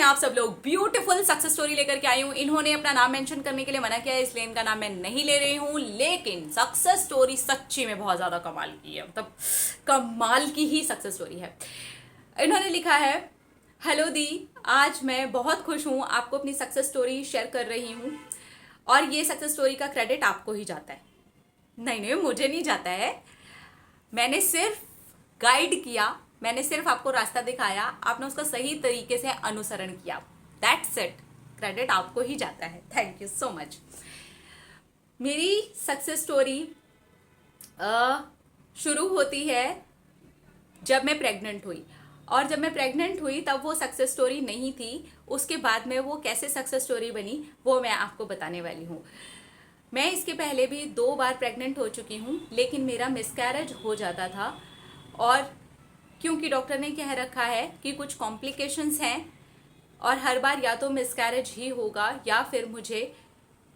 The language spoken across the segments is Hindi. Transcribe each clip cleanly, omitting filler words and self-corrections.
आप सब लोग। ब्यूटीफुल सक्सेस स्टोरी लेकर के आई हूँ। इन्होंने अपना नाम मेंशन करने के लिए मना किया है, इसलिए इनका नाम मैं नहीं ले रही हूँ। लेकिन सक्सेस स्टोरी सच्ची में बहुत ज्यादा कमाल की है, मतलब कमाल की ही सक्सेस स्टोरी है। इन्होंने लिखा है, हेलो दी, आज मैं बहुत खुश हूँ, आपको अपनी सक्सेस स्टोरी शेयर कर रही हूँ और ये सक्सेस स्टोरी का क्रेडिट आपको ही जाता है। नहीं नहीं, मुझे नहीं जाता है। मैंने सिर्फ गाइड किया, मैंने सिर्फ आपको रास्ता दिखाया, आपने उसका सही तरीके से अनुसरण किया। दैट्स इट, क्रेडिट आपको ही जाता है। Thank you so much. मेरी सक्सेस स्टोरी शुरू होती है जब मैं प्रेग्नेंट हुई। और जब मैं प्रेग्नेंट हुई तब वो सक्सेस स्टोरी नहीं थी। उसके बाद में वो कैसे सक्सेस स्टोरी बनी वो मैं आपको बताने वाली हूँ। मैं इसके पहले भी 2 बार प्रेग्नेंट हो चुकी हूँ, लेकिन मेरा मिसकैरेज हो जाता था। और क्योंकि डॉक्टर ने कह रखा है कि कुछ कॉम्प्लिकेशंस हैं और हर बार या तो मिसकैरेज ही होगा या फिर मुझे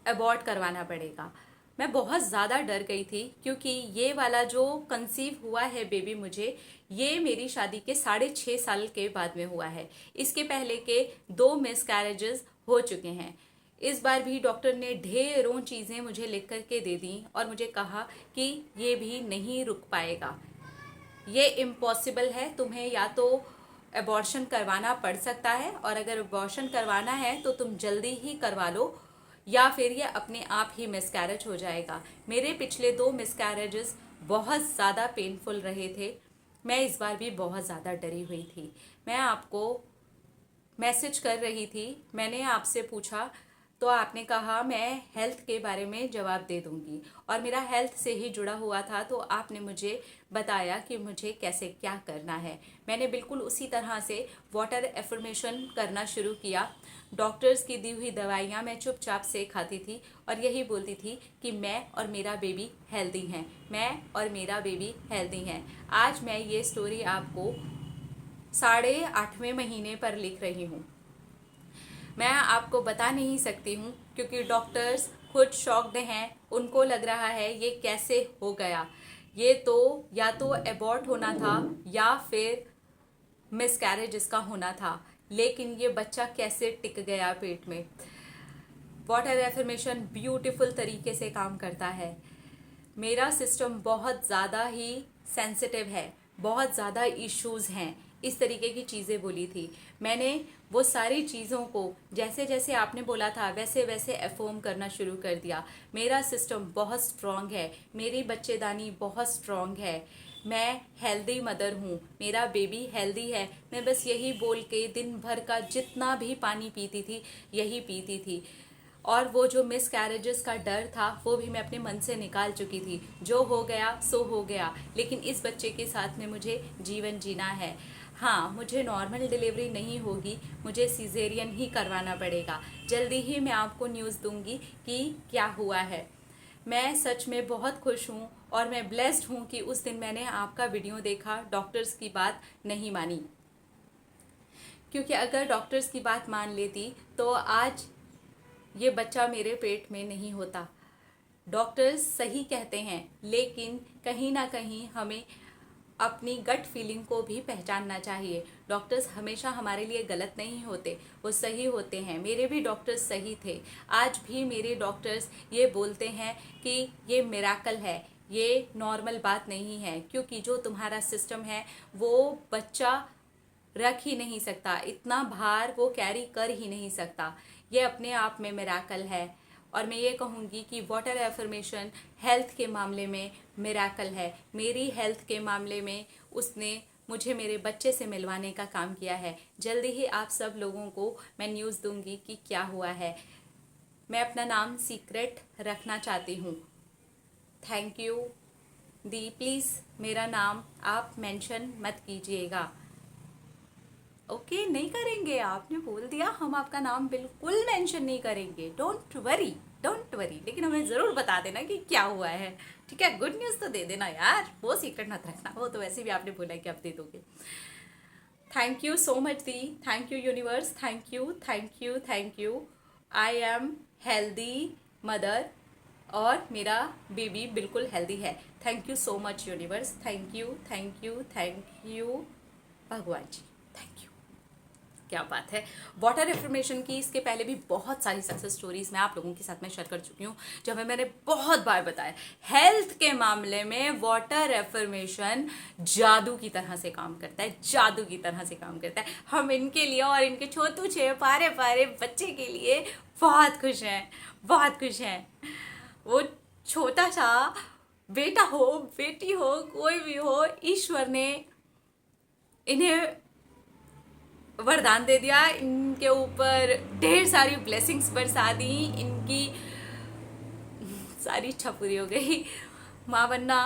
अबॉर्ट करवाना पड़ेगा। मैं बहुत ज़्यादा डर गई थी, क्योंकि ये वाला जो कंसीव हुआ है बेबी मुझे, ये मेरी शादी के 6.5 साल के बाद में हुआ है। इसके पहले के 2 मिसकैरेजेस हो चुके हैं। इस बार भी डॉक्टर ने ढेरों चीज़ें मुझे लिख करके दे दी और मुझे कहा कि ये भी नहीं रुक पाएगा, ये इम्पॉसिबल है, तुम्हें या तो अबॉर्शन करवाना पड़ सकता है, और अगर अबॉर्शन करवाना है तो तुम जल्दी ही करवा लो, या फिर ये अपने आप ही मिसकैरेज हो जाएगा। मेरे पिछले 2 मिसकैरेजेस बहुत ज़्यादा पेनफुल रहे थे। मैं इस बार भी बहुत ज़्यादा डरी हुई थी। मैं आपको मैसेज कर रही थी, मैंने आपसे पूछा तो आपने कहा मैं हेल्थ के बारे में जवाब दे दूंगी, और मेरा हेल्थ से ही जुड़ा हुआ था, तो आपने मुझे बताया कि मुझे कैसे क्या करना है। मैंने बिल्कुल उसी तरह से वाटर एफर्मेशन करना शुरू किया। डॉक्टर्स की दी हुई दवाइयाँ मैं चुपचाप से खाती थी और यही बोलती थी कि मैं और मेरा बेबी हेल्दी हैं, मैं और मेरा बेबी हेल्दी हैं। आज मैं ये स्टोरी आपको 8.5वें महीने पर लिख रही हूँ। मैं आपको बता नहीं सकती हूँ, क्योंकि डॉक्टर्स खुद शॉक्ड हैं। उनको लग रहा है ये कैसे हो गया, ये तो या तो एबॉर्ट होना था या फिर मिसकैरेज इसका होना था, लेकिन ये बच्चा कैसे टिक गया पेट में। वाटर एफर्मेशन ब्यूटीफुल तरीके से काम करता है। मेरा सिस्टम बहुत ज़्यादा ही सेंसिटिव है, बहुत ज़्यादा इश्यूज़ हैं, इस तरीके की चीज़ें बोली थी। मैंने वो सारी चीज़ों को जैसे जैसे आपने बोला था वैसे वैसे अफर्म करना शुरू कर दिया। मेरा सिस्टम बहुत स्ट्रॉन्ग है, मेरी बच्चेदानी बहुत स्ट्रॉन्ग है, मैं हेल्दी मदर हूँ, मेरा बेबी हेल्दी है। मैं बस यही बोल के दिन भर का जितना भी पानी पीती थी यही पीती थी। और वो जो मिस कैरेजेस का डर था वो भी मैं अपने मन से निकाल चुकी थी। जो हो गया सो हो गया, लेकिन इस बच्चे के साथ में मुझे जीवन जीना है। हाँ, मुझे नॉर्मल डिलीवरी नहीं होगी, मुझे सीजेरियन ही करवाना पड़ेगा। जल्दी ही मैं आपको न्यूज़ दूंगी कि क्या हुआ है। मैं सच में बहुत खुश हूँ और मैं ब्लेस्ड हूँ कि उस दिन मैंने आपका वीडियो देखा, डॉक्टर्स की बात नहीं मानी। क्योंकि अगर डॉक्टर्स की बात मान लेती तो आज ये बच्चा मेरे पेट में नहीं होता। डॉक्टर्स सही कहते हैं, लेकिन कहीं ना कहीं हमें अपनी गट फीलिंग को भी पहचानना चाहिए। डॉक्टर्स हमेशा हमारे लिए गलत नहीं होते, वो सही होते हैं। मेरे भी डॉक्टर्स सही थे। आज भी मेरे डॉक्टर्स ये बोलते हैं कि ये मिराकल है, ये नॉर्मल बात नहीं है, क्योंकि जो तुम्हारा सिस्टम है वो बच्चा रख ही नहीं सकता, इतना भार वो कैरी कर ही नहीं सकता। ये अपने आप में मिराकल है। और मैं ये कहूँगी कि वाटर एफर्मेशन हेल्थ के मामले में मिराकल है। मेरी हेल्थ के मामले में उसने मुझे मेरे बच्चे से मिलवाने का काम किया है। जल्दी ही आप सब लोगों को मैं न्यूज़ दूंगी कि क्या हुआ है। मैं अपना नाम सीक्रेट रखना चाहती हूँ। थैंक यू दी, प्लीज़ मेरा नाम आप मेंशन मत कीजिएगा। ओके, नहीं करेंगे, आपने बोल दिया, हम आपका नाम बिल्कुल मेंशन नहीं करेंगे। डोंट वरी, डोंट वरी, लेकिन हमें ज़रूर बता देना कि क्या हुआ है। ठीक है, गुड न्यूज़ तो दे देना यार, वो सीक्रेट मत रखना, वो तो वैसे भी आपने बोला है कि आप दे दोगे। Thank you so much the, thank you universe, thank you thank you thank you. I am healthy mother और मेरा बेबी बिल्कुल हेल्दी है। Thank you so much universe, thank you thank you thank you भगवान जी, थैंक यू। क्या बात है। वाटर एफर्मेशन की इसके पहले भी बहुत सारी सक्सेस स्टोरीज मैं आप लोगों के साथ में शेयर कर चुकी हूँ, जो हमें मैंने बहुत बार बताया। हेल्थ के मामले में वाटर एफर्मेशन जादू की तरह से काम करता है, जादू की तरह से काम करता है। हम इनके लिए और इनके छोटू छे पारे पारे बच्चे के लिए बहुत खुश हैं, बहुत खुश हैं। वो छोटा सा बेटा हो बेटी हो कोई भी हो, ईश्वर ने इन्हें वरदान दे दिया, इनके ऊपर ढेर सारी ब्लेसिंग्स बरसा दी, इनकी सारी इच्छा पूरी हो गई। माँ बनना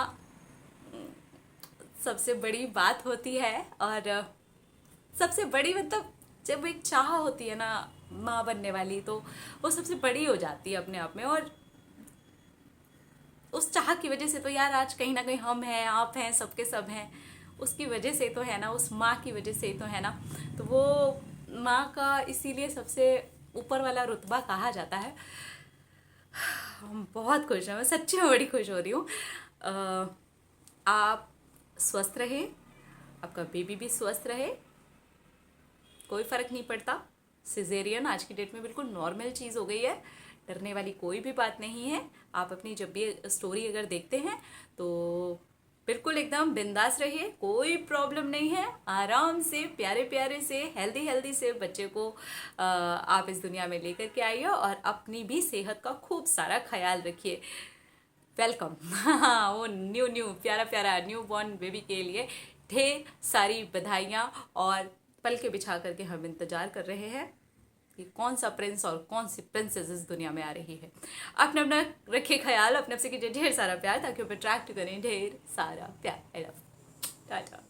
सबसे बड़ी बात होती है, और सबसे बड़ी मतलब जब एक चाह होती है ना माँ बनने वाली, तो वो सबसे बड़ी हो जाती है अपने आप में। और उस चाह की वजह से तो यार आज कहीं ना कहीं हम हैं, आप हैं, सबके सब हैं। उसकी वजह से तो है ना, उस माँ की वजह से तो है ना। तो वो माँ का इसीलिए सबसे ऊपर वाला रुतबा कहा जाता है। हम बहुत खुश हैं, मैं सच्ची में बड़ी खुश हो रही हूँ। आप स्वस्थ रहे, आपका बेबी भी स्वस्थ रहे, कोई फ़र्क नहीं पड़ता। सिजेरियन आज की डेट में बिल्कुल नॉर्मल चीज़ हो गई है, डरने वाली कोई भी बात नहीं है। आप अपनी जब भी स्टोरी अगर देखते हैं तो बिल्कुल एकदम बिंदास रहिए, कोई प्रॉब्लम नहीं है। आराम से प्यारे प्यारे से हेल्दी हेल्दी से बच्चे को आप इस दुनिया में लेकर के आइए, और अपनी भी सेहत का खूब सारा ख्याल रखिए। वेलकम। हाँ, वो न्यू प्यारा प्यारा न्यू बॉर्न बेबी के लिए ढेर सारी बधाइयाँ, और पल के बिछा करके हम इंतजार कर रहे हैं कि कौन सा प्रिंस और कौन सी प्रिंसेस इस दुनिया में आ रही है। अपने अपना रखिए ख्याल, अपने से कीजिए ढेर सारा प्यार, ताकि वो अट्रैक्ट करें ढेर सारा प्यार। I love, Tata.